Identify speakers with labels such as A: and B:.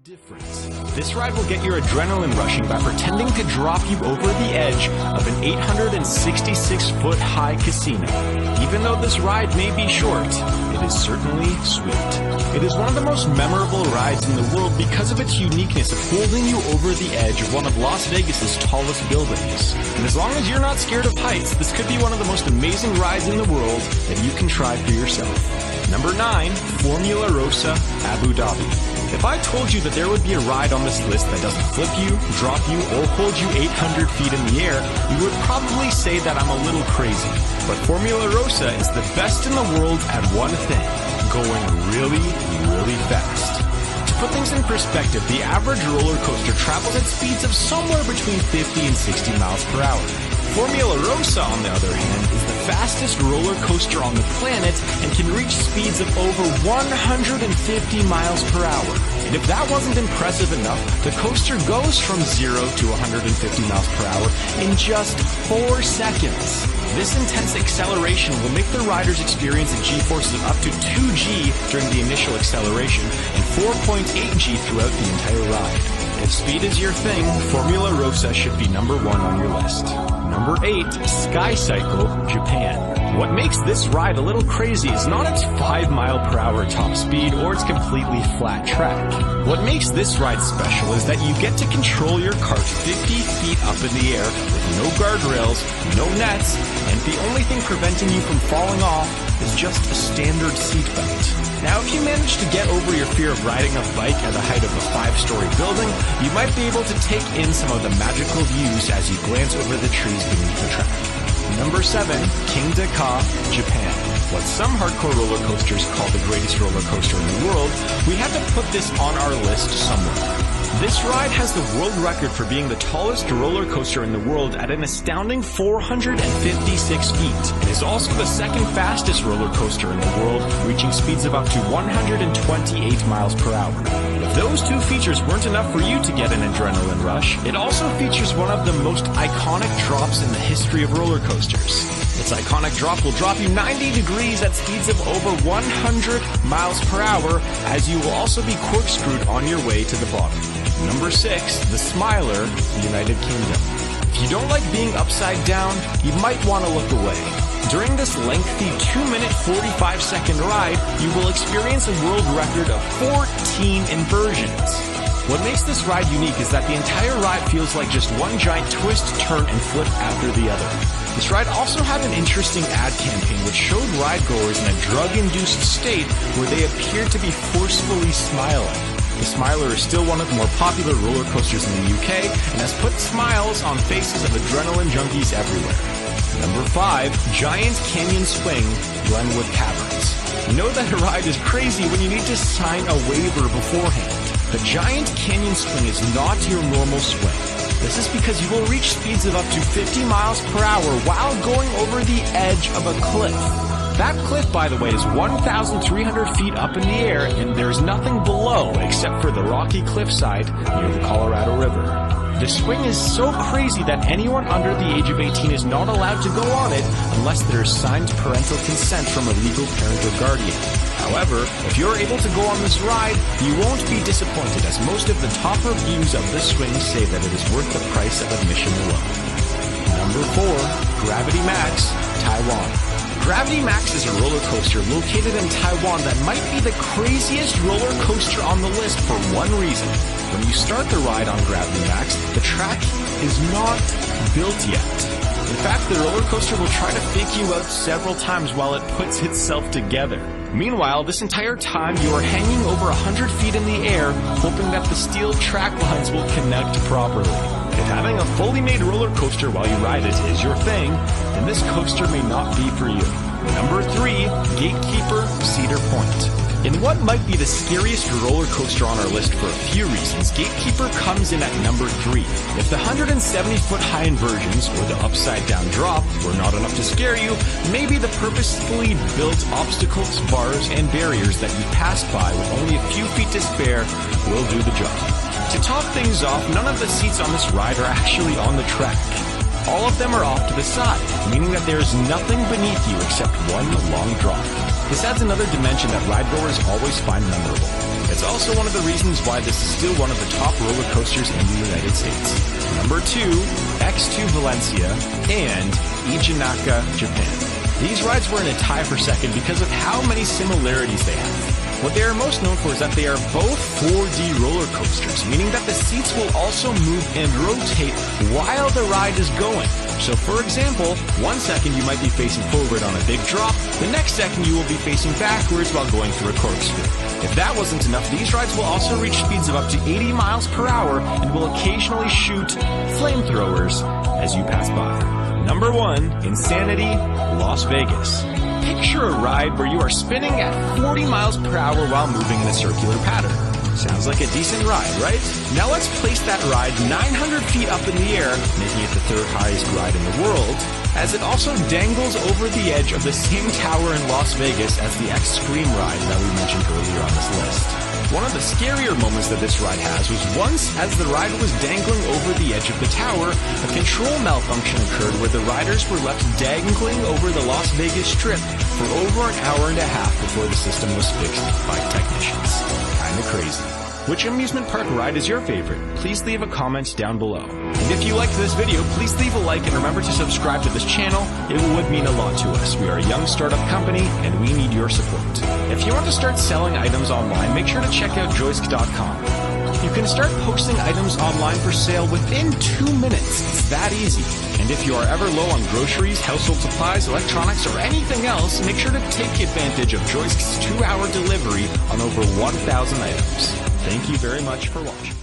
A: Different. This ride will get your adrenaline rushing by pretending to drop you over the edge of an 866-foot high casino. Even though this ride may be short, it is certainly sweet. It is one of the most memorable rides in the world because of its uniqueness of holding you over the edge of one of Las Vegas's tallest buildings. And as long as you're not scared of heights, this could be one of the most amazing rides in the world that you can try for yourself. Number 9, Formula Rosa, Abu Dhabi. If I told you that there would be a ride on this list that doesn't flip you, drop you, or hold you 800 feet in the air, you would probably say that I'm a little crazy. But Formula Rosa is the best in the world at one thing: going really, really fast. To put things in perspective, the average roller coaster travels at speeds of somewhere between 50 and 60 miles per hour. Formula Rosa, on the other hand, is the fastest roller coaster on the planet and can reach speeds of over 150 miles per hour. And if that wasn't impressive enough, the coaster goes from 0 to 150 miles per hour in just 4 seconds. This intense acceleration will make the riders experience a G-force of up to 2G during the initial acceleration and 4.8G throughout the entire ride. If speed is your thing, Formula Rosa should be number 1 on your list. Number 8, Sky Cycle, Japan. What makes this ride a little crazy is not its 5-mile-per-hour top speed or its completely flat track. What makes this ride special is that you get to control your cart 50 feet up in the air with no guardrails, no nets, and the only thing preventing you from falling off is just a standard seatbelt. Now, if you manage to get over your fear of riding a bike at the height of a 5-story building, you might be able to take in some of the magical views as you glance over the trees beneath the track. Number 7, King Dakota, Japan. What some hardcore roller coasters call the greatest roller coaster in the world, we had to put this on our list somewhere. This ride has the world record for being the tallest roller coaster in the world at an astounding 456 feet. It is also the second fastest roller coaster in the world, reaching speeds of up to 128 miles per hour. If those two features weren't enough for you to get an adrenaline rush, it also features one of the most iconic drops in the history of roller coasters. Its iconic drop will drop you 90 degrees at speeds of over 100 miles per hour, as you will also be corkscrewed on your way to the bottom. Number 6, the Smiler, United Kingdom. If you don't like being upside down, you might want to look away. During this lengthy 2-minute 45-second ride, you will experience a world record of 14 inversions. What makes this ride unique is that the entire ride feels like just one giant twist, turn, and flip after the other. This ride also had an interesting ad campaign which showed ride-goers in a drug-induced state where they appeared to be forcefully smiling. The Smiler is still one of the more popular roller coasters in the UK and has put smiles on faces of adrenaline junkies everywhere. Number 5, Giant Canyon Swing, Glenwood Caverns. You know that a ride is crazy when you need to sign a waiver beforehand. The Giant Canyon Swing is not your normal swing. This is because you will reach speeds of up to 50 miles per hour while going over the edge of a cliff. That cliff, by the way, is 1,300 feet up in the air, and there's nothing below except for the rocky cliffside near the Colorado River. The swing is so crazy that anyone under the age of 18 is not allowed to go on it unless there is signed parental consent from a legal parent or guardian. However, if you're able to go on this ride, you won't be disappointed, as most of the top reviews of this swing say that it is worth the price of admission alone. Number 4, Gravity Max, Taiwan. Gravity Max is a roller coaster located in Taiwan that might be the craziest roller coaster on the list for one reason. When you start the ride on Gravity Max, the track is not built yet. In fact, the roller coaster will try to fake you out several times while it puts itself together. Meanwhile, this entire time you are hanging over 100 feet in the air, hoping that the steel track lines will connect properly. If having a fully made roller coaster while you ride it is your thing, then this coaster may not be for you. Number 3, Gatekeeper, Cedar Point. In what might be the scariest roller coaster on our list for a few reasons, Gatekeeper comes in at number 3. If the 170-foot high inversions or the upside-down drop were not enough to scare you, maybe the purposefully built obstacles, bars, and barriers that you pass by with only a few feet to spare will do the job. To top things off, none of the seats on this ride are actually on the track. All of them are off to the side, meaning that there is nothing beneath you except one long drop. This adds another dimension that ride goers always find memorable. It's also one of the reasons why this is still one of the top roller coasters in the United States. Number 2, X2 Valencia and Ijinaka, Japan. These rides were in a tie for second because of how many similarities they have. What they are most known for is that they are both 4D roller coasters, meaning that the seats will also move and rotate while the ride is going. So for example, 1 second you might be facing forward on a big drop, the next second you will be facing backwards while going through a corkscrew. If that wasn't enough, these rides will also reach speeds of up to 80 miles per hour and will occasionally shoot flamethrowers as you pass by. Number 1, Insanity, Las Vegas. Picture a ride where you are spinning at 40 miles per hour while moving in a circular pattern. Sounds like a decent ride, right? Now let's place that ride 900 feet up in the air, making it the 3rd highest ride in the world, as it also dangles over the edge of the same tower in Las Vegas as the X-Scream ride that we mentioned earlier on this list. One of the scarier moments that this ride has was once, as the rider was dangling over the edge of the tower, a control malfunction occurred where the riders were left dangling over the Las Vegas Strip for over an hour and a half before the system was fixed by technicians. Kinda crazy. Which amusement park ride is your favorite? Please leave a comment down below. And if you liked this video, please leave a like and remember to subscribe to this channel. It would mean a lot to us. We are a young startup company and we need your support. If you want to start selling items online, make sure to check out joysk.com. You can start posting items online for sale within 2 minutes. It's that easy. And if you are ever low on groceries, household supplies, electronics, or anything else, make sure to take advantage of Joysk's 2-hour delivery on over 1,000 items. Thank you very much for watching.